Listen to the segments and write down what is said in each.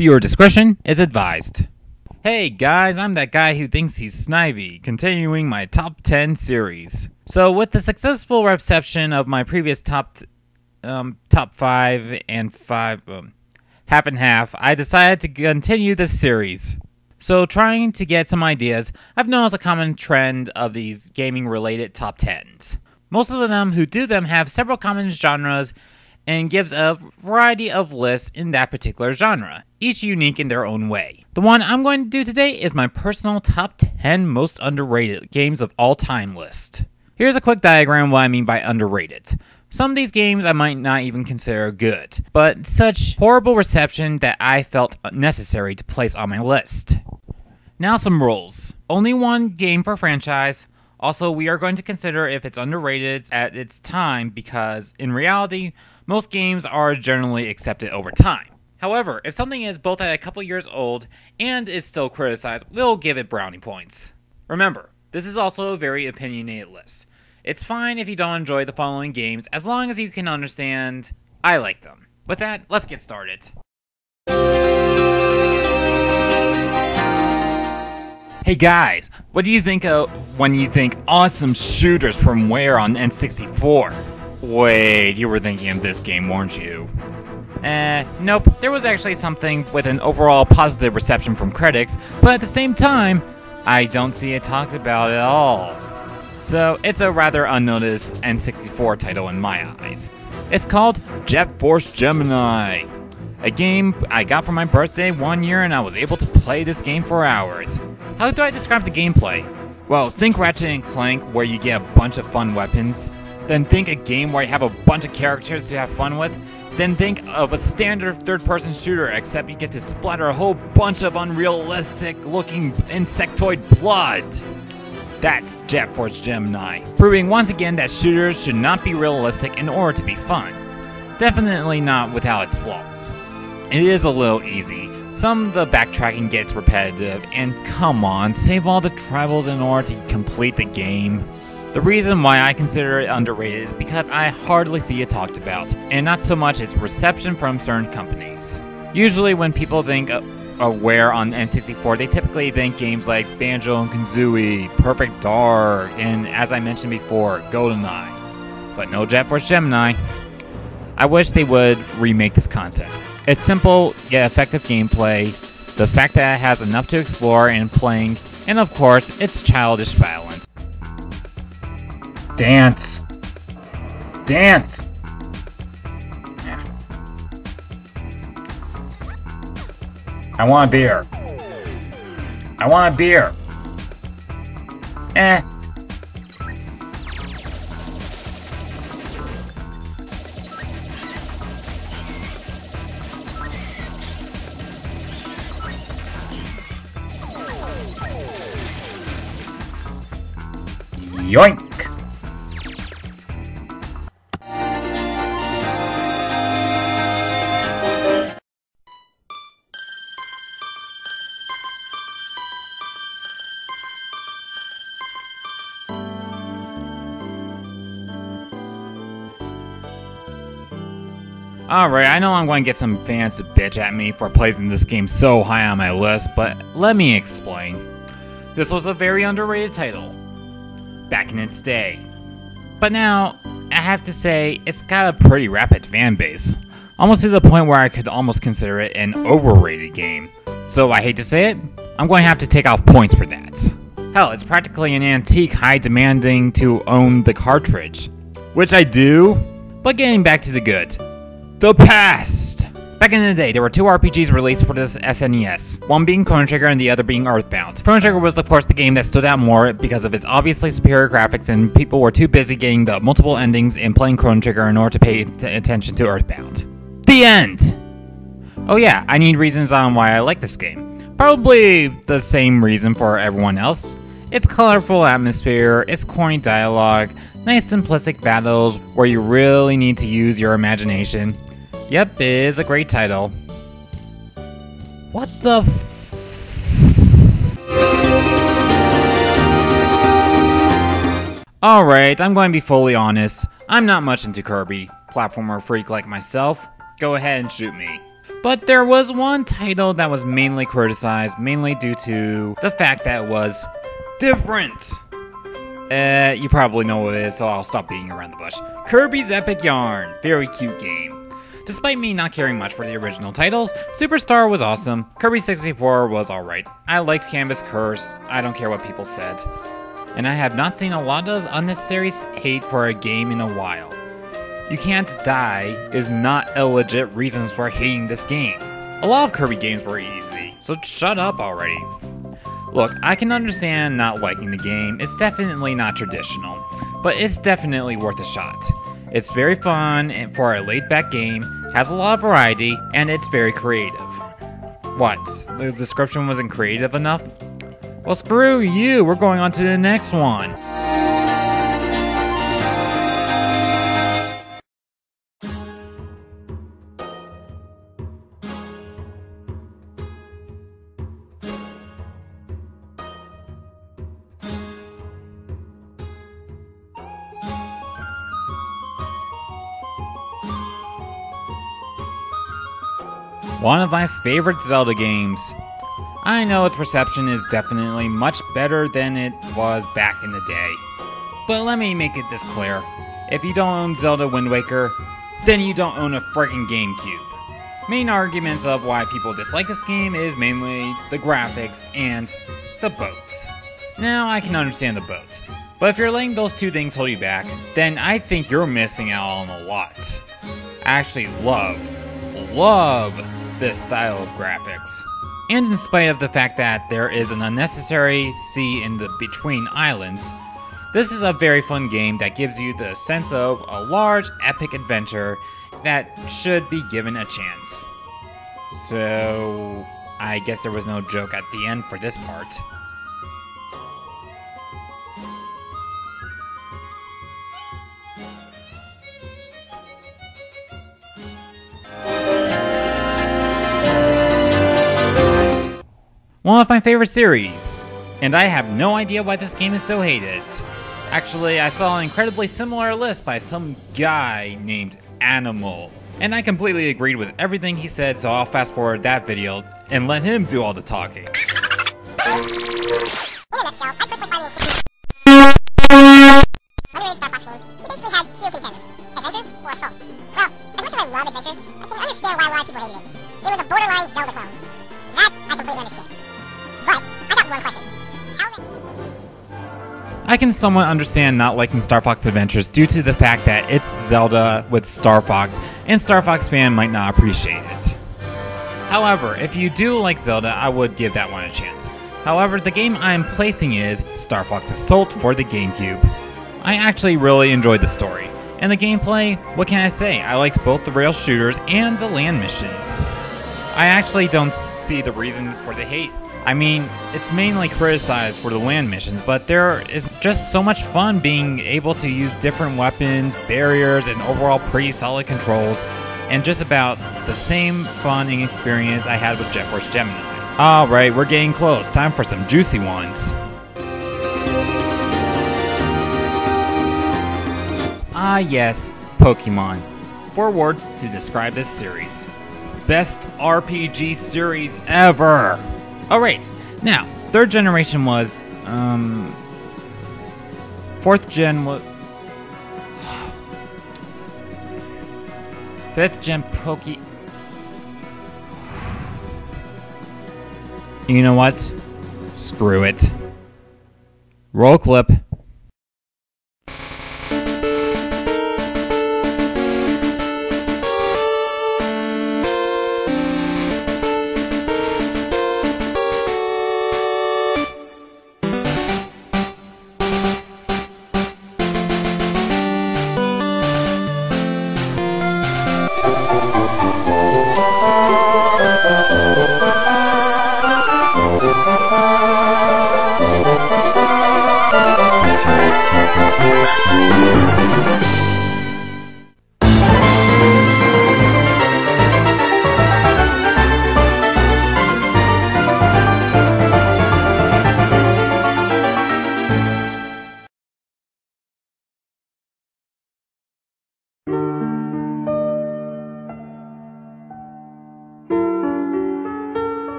Viewer discretion is advised. Hey guys, I'm that guy who thinks he's snivy, continuing my top 10 series. So with the successful reception of my previous top 5 and 5, half and half, I decided to continue this series. So trying to get some ideas, I've noticed a common trend of these gaming-related top 10s. Most of them who do them have several common genres and gives a variety of lists in that particular genre, each unique in their own way. The one I'm going to do today is my personal top 10 most underrated games of all time list. Here's a quick diagram of what I mean by underrated. Some of these games I might not even consider good, but such horrible reception that I felt necessary to place on my list. Now some rules. Only one game per franchise. Also, we are going to consider if it's underrated at its time because, in reality, most games are generally accepted over time. However, if something is both at a couple years old and is still criticized, we'll give it brownie points. Remember, this is also a very opinionated list. It's fine if you don't enjoy the following games as long as you can understand I like them. With that, let's get started. Hey guys, what do you think of when you think awesome shooters from where on N64? Wait, you were thinking of this game, weren't you? Nope, there was actually something with an overall positive reception from critics, but at the same time, I don't see it talked about at all. So, it's a rather unnoticed N64 title in my eyes. It's called Force Gemini, a game I got for my birthday one year and I was able to play this game for hours. How do I describe the gameplay? Well, think Ratchet & Clank where you get a bunch of fun weapons, then think a game where you have a bunch of characters to have fun with, then think of a standard third-person shooter except you get to splatter a whole bunch of unrealistic-looking insectoid blood. That's Force Gemini, proving once again that shooters should not be realistic in order to be fun. Definitely not without its flaws. It is a little easy, some of the backtracking gets repetitive, and come on, save all the travels in order to complete the game. The reason why I consider it underrated is because I hardly see it talked about, and not so much its reception from certain companies. Usually when people think of where on N64, they typically think games like Banjo & Kazooie, Perfect Dark, and as I mentioned before, GoldenEye. But no Force Gemini. I wish they would remake this concept. It's simple yet effective gameplay, the fact that it has enough to explore and playing, and of course, its childish balance. Dance! Dance! I want a beer. I want a beer. Yoink! Alright, I know I'm going to get some fans to bitch at me for placing this game so high on my list, but let me explain. This was a very underrated title back in its day. But now, I have to say, it's got a pretty rapid fan base. Almost to the point where I could almost consider it an overrated game. So I hate to say it, I'm going to have to take off points for that. Hell, it's practically an antique high demanding to own the cartridge. Which I do. But getting back to the good. The past! Back in the day, there were two RPGs released for this SNES, one being Chrono Trigger and the other being Earthbound. Chrono Trigger was of course the game that stood out more because of its obviously superior graphics and people were too busy getting the multiple endings and playing Chrono Trigger in order to pay attention to Earthbound. The end! Oh yeah, I need reasons on why I like this game. Probably the same reason for everyone else. Its colorful atmosphere, its corny dialogue, nice simplistic battles where you really need to use your imagination. Yep, it is a great title. What the Alright, I'm going to be fully honest. I'm not much into Kirby, platformer freak like myself. Go ahead and shoot me. But there was one title that was mainly criticized, mainly due to the fact that it was different. You probably know what it is, so I'll stop beating around the bush. Kirby's Epic Yarn. Very cute game. Despite me not caring much for the original titles, Superstar was awesome, Kirby 64 was alright. I liked Canvas Curse, I don't care what people said. And I have not seen a lot of unnecessary hate for a game in a while. You can't die is not a legit reason for hating this game. A lot of Kirby games were easy, so shut up already. Look, I can understand not liking the game, it's definitely not traditional, but it's definitely worth a shot. It's very fun and for a laid-back game, has a lot of variety, and it's very creative. What? The description wasn't creative enough? Well, screw you, we're going on to the next one. One of my favorite Zelda games. I know its reception is definitely much better than it was back in the day. But let me make it this clear. If you don't own Zelda Wind Waker, then you don't own a friggin' GameCube. Main arguments of why people dislike this game is mainly the graphics and the boat. Now, I can understand the boat, but if you're letting those two things hold you back, then I think you're missing out on a lot. I actually love this style of graphics. And in spite of the fact that there is an unnecessary sea in the between islands, this is a very fun game that gives you the sense of a large epic adventure that should be given a chance. So, I guess there was no joke at the end for this part. One of my favorite series, and I have no idea why this game is so hated. Actually, I saw an incredibly similar list by some guy named Animal, and I completely agreed with everything he said, so I'll fast forward that video and let him do all the talking. In a nutshell, I personally find it underrated Starfox game. It basically had few contenders, Adventures or Assault. Well, as much as I love Adventures, I can understand why a lot of people hated it. It was a borderline Zelda clone. That I completely understand. But, I got one question. I can somewhat understand not liking Starfox Adventures due to the fact that it's Zelda with Star Fox, and Star Fox fan might not appreciate it. However, if you do like Zelda, I would give that one a chance. However, the game I'm placing is Star Fox Assault for the GameCube. I actually really enjoyed the story, and the gameplay, what can I say, I liked both the rail shooters and the land missions. I actually don't see the reason for the hate. I mean, it's mainly criticized for the land missions, but there is just so much fun being able to use different weapons, barriers, and overall pretty solid controls, and just about the same fun and experience I had with Force Gemini. Alright, we're getting close. Time for some juicy ones. Ah yes, Pokemon. 4 words to describe this series. Best RPG series ever! Alright, now, 3rd generation was, 4th gen was... 5th gen You know what? Screw it. Roll clip.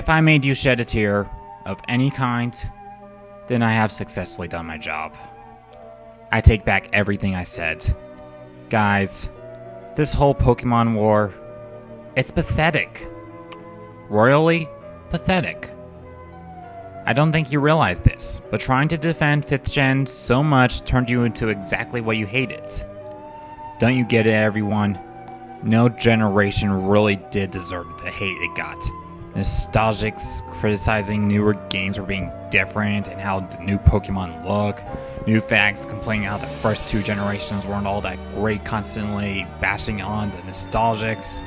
If I made you shed a tear of any kind, then I have successfully done my job. I take back everything I said. Guys, this whole Pokemon war, it's pathetic. Royally pathetic. I don't think you realize this, but trying to defend 5th gen so much turned you into exactly what you hated. Don't you get it, everyone? No generation really did deserve the hate it got. Nostalgics criticizing newer games for being different and how the new Pokemon look. New facts complaining how the first 2 generations weren't all that great, constantly bashing on the nostalgics.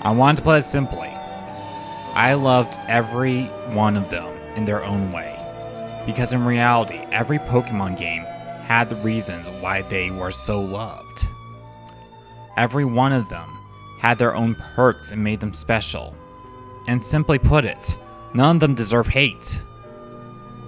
I want to put it simply. I loved every one of them in their own way. Because in reality, every Pokemon game had the reasons why they were so loved. Every one of them had their own perks and made them special. And simply put it, none of them deserve hate.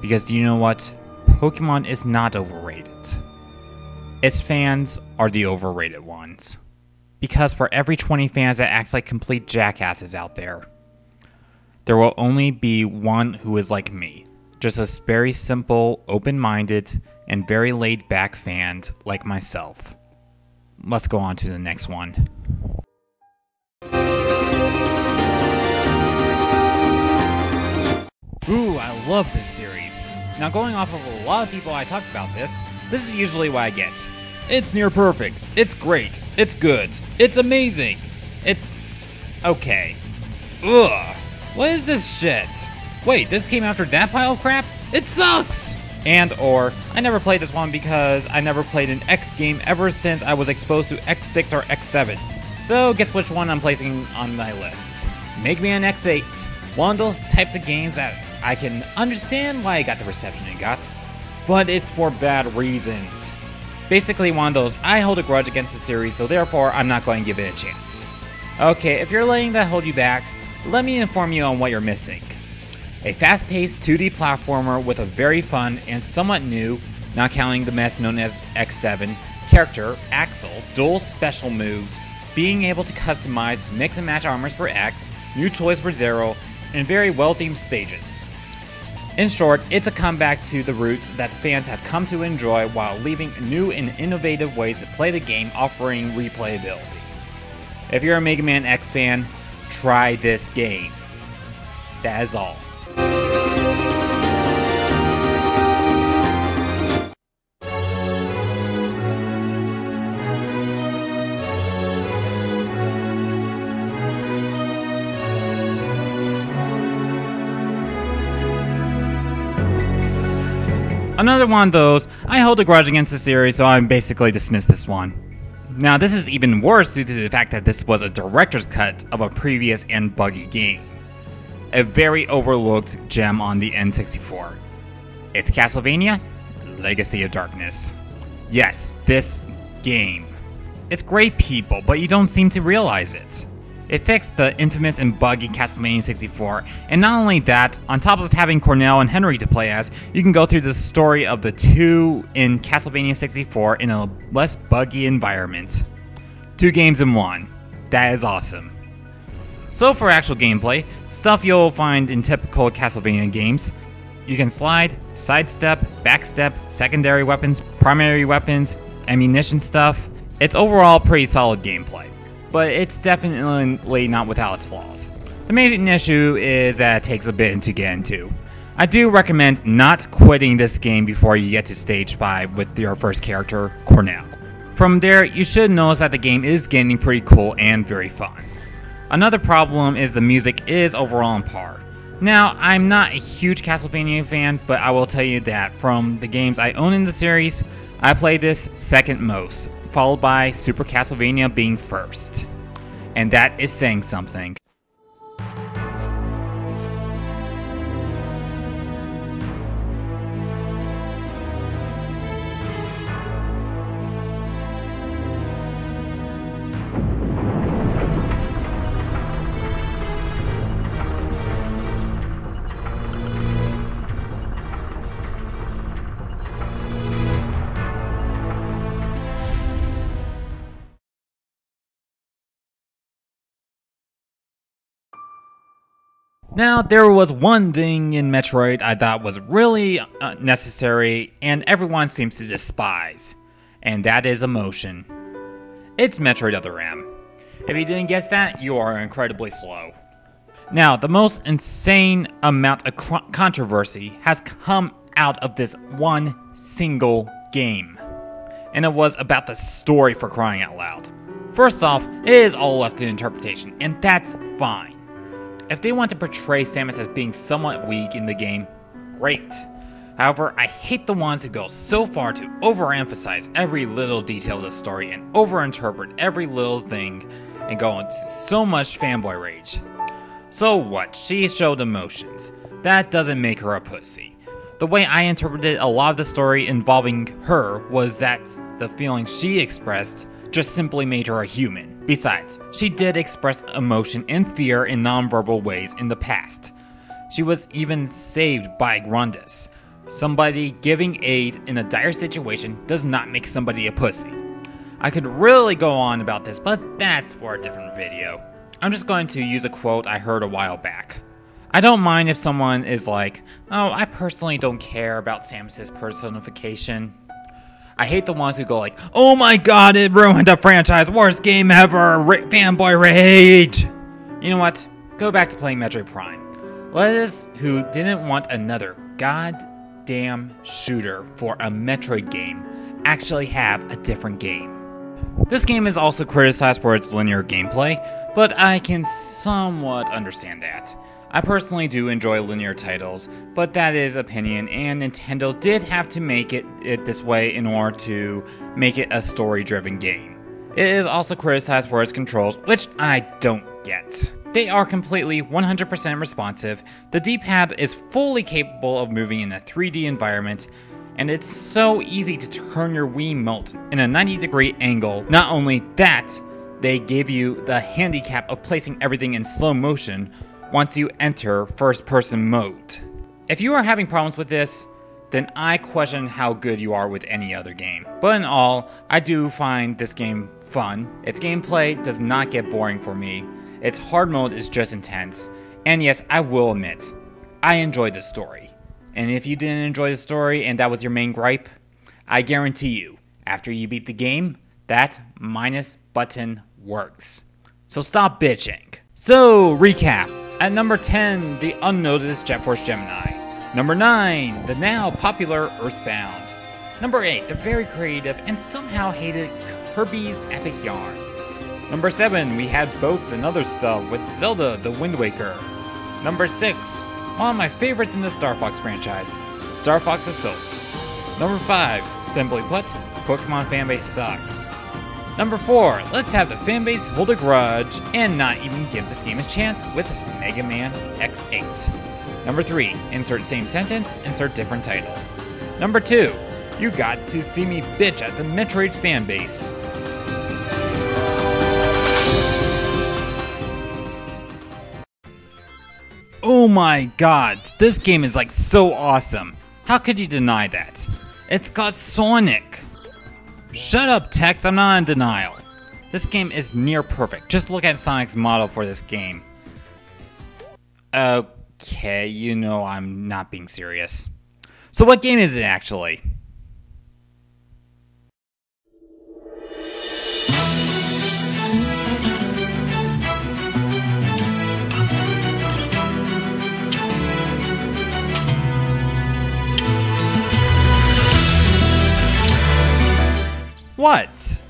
Because do you know what? Pokemon is not overrated. Its fans are the overrated ones. Because for every 20 fans that act like complete jackasses out there will only be one who is like me. Just a very simple, open-minded, and very laid-back fan like myself. Let's go on to the next one. Ooh, I love this series. Now, going off of a lot of people I talked about this is usually what I get. It's near perfect. It's great. It's good. It's amazing. It's okay. Ugh. What is this shit? Wait, this came after that pile of crap? It sucks! And or, I never played this one because I never played an X game ever since I was exposed to X6 or X7. So guess which one I'm placing on my list. Make me an X8. One of those types of games that I can understand why it got the reception it got, but it's for bad reasons. Basically one of those, I hold a grudge against the series, so therefore I'm not going to give it a chance. Okay, if you're letting that hold you back, let me inform you on what you're missing. A fast-paced 2D platformer with a very fun and somewhat new, not counting the mess known as X7, character, Axel, dual special moves, being able to customize mix and match armors for X, new toys for Zero, and very well-themed stages. In short, it's a comeback to the roots that fans have come to enjoy while leaving new and innovative ways to play the game, offering replayability. If you're a Mega Man X fan, try this game. That is all. Another one of those, I hold a grudge against the series, so I basically dismissed this one. Now, this is even worse due to the fact that this was a director's cut of a previous and buggy game. A very overlooked gem on the N64. It's Castlevania: Legacy of Darkness. Yes, this game. It's great, people, but you don't seem to realize it. It fixed the infamous and buggy Castlevania 64, and not only that, on top of having Cornell and Henry to play as, you can go through the story of the two in Castlevania 64 in a less buggy environment. 2 games in 1. That is awesome. So for actual gameplay, stuff you'll find in typical Castlevania games. You can slide, sidestep, backstep, secondary weapons, primary weapons, ammunition stuff. It's overall pretty solid gameplay, but it's definitely not without its flaws. The main issue is that it takes a bit to get into. I do recommend not quitting this game before you get to stage 5 with your first character, Cornell. From there, you should notice that the game is getting pretty cool and very fun. Another problem is the music is overall on par. Now, I'm not a huge Castlevania fan, but I will tell you that from the games I own in the series, I play this second most, followed by Super Castlevania being first. And that is saying something. Now, there was one thing in Metroid I thought was really necessary and everyone seems to despise, and that is emotion. It's Metroid Other M. If you didn't guess that, you are incredibly slow. Now, the most insane amount of controversy has come out of this one single game, and it was about the story, for crying out loud. First off, it is all left to interpretation, and that's fine. If they want to portray Samus as being somewhat weak in the game, great. However, I hate the ones who go so far to overemphasize every little detail of the story and overinterpret every little thing and go into so much fanboy rage. So what? She showed emotions. That doesn't make her a pussy. The way I interpreted a lot of the story involving her was that the feelings she expressed just simply made her a human. Besides, she did express emotion and fear in non-verbal ways in the past. She was even saved by Grundus. Somebody giving aid in a dire situation does not make somebody a pussy. I could really go on about this, but that's for a different video. I'm just going to use a quote I heard a while back. I don't mind if someone is like, oh, I personally don't care about Samus's personification. I hate the ones who go like, oh my god, it ruined the franchise, worst game ever, fanboy rage. You know what? Go back to playing Metroid Prime. Let us, who didn't want another goddamn shooter for a Metroid game, actually have a different game. This game is also criticized for its linear gameplay, but I can somewhat understand that. I personally do enjoy linear titles, but that is opinion, and Nintendo did have to make it this way in order to make it a story-driven game. It is also criticized for its controls, which I don't get. They are completely 100% responsive, the D-pad is fully capable of moving in a 3D environment, and it's so easy to turn your Wiimote in a 90-degree angle. Not only that, they gave you the handicap of placing everything in slow motion once you enter first-person mode. If you are having problems with this, then I question how good you are with any other game. But in all, I do find this game fun. Its gameplay does not get boring for me. Its hard mode is just intense. And yes, I will admit, I enjoy the story. And if you didn't enjoy the story and that was your main gripe, I guarantee you, after you beat the game, that minus button works. So stop bitching. So, recap. At number 10, the unnoticed Force Gemini. Number 9, the now popular Earthbound. Number 8, the very creative and somehow hated Kirbys Epic Yarn. Number 7, we had boats and other stuff with Zelda the Wind Waker. Number 6, one of my favorites in the Starfox franchise, Starfox Assault. Number 5, simply put, Pokemon fanbase sucks. Number 4, let's have the fanbase hold a grudge and not even give this game a chance with Mega Man X8. Number 3, insert same sentence, insert different title. Number 2, you got to see me bitch at the Metroid fanbase. Oh my god, this game is like so awesome. How could you deny that? It's got Sonic. Shut up, Tex, I'm not in denial. This game is near perfect. Just look at Sonic's model for this game. Okay, you know I'm not being serious. So what game is it actually? What?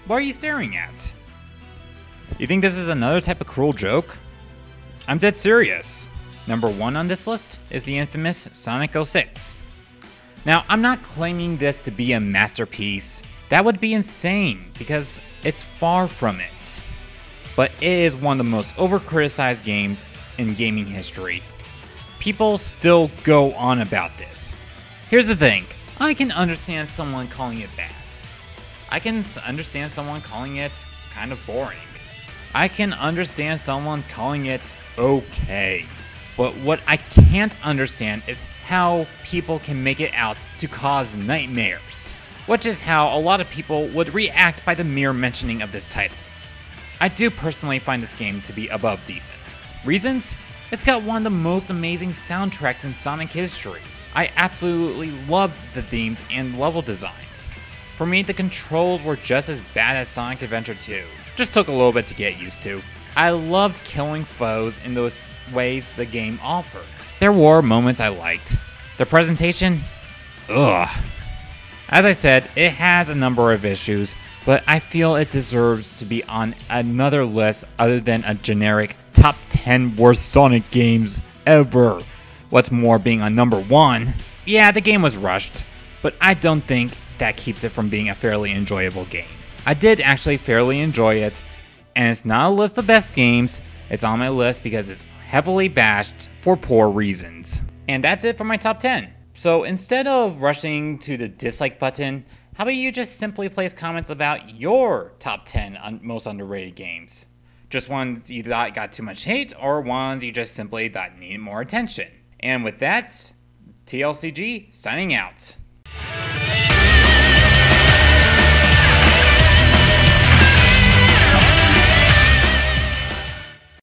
What are you staring at? You think this is another type of cruel joke? I'm dead serious. Number 1 on this list is the infamous Sonic 06. Now, I'm not claiming this to be a masterpiece. That would be insane, because it's far from it. But it is one of the most over-criticized games in gaming history. People still go on about this. Here's the thing, I can understand someone calling it bad. I can understand someone calling it kind of boring. I can understand someone calling it okay. But what I can't understand is how people can make it out to cause nightmares, which is how a lot of people would react by the mere mentioning of this title. I do personally find this game to be above decent. Reasons? It's got one of the most amazing soundtracks in Sonic history. I absolutely loved the themes and level designs. For me, the controls were just as bad as Sonic Adventure 2. Just took a little bit to get used to. I loved killing foes in those ways the game offered. There were moments I liked. The presentation? Ugh. As I said, it has a number of issues, but I feel it deserves to be on another list other than a generic top 10 worst Sonic games ever. What's more, being on number 1, yeah, the game was rushed, but I don't think that keeps it from being a fairly enjoyable game. I did actually fairly enjoy it, and it's not a list of best games, it's on my list because it's heavily bashed for poor reasons. And that's it for my top 10. So instead of rushing to the dislike button, how about you just simply place comments about your top 10 most underrated games? Just ones you thought got too much hate, or ones you just simply thought needed more attention. And with that, TLCG signing out.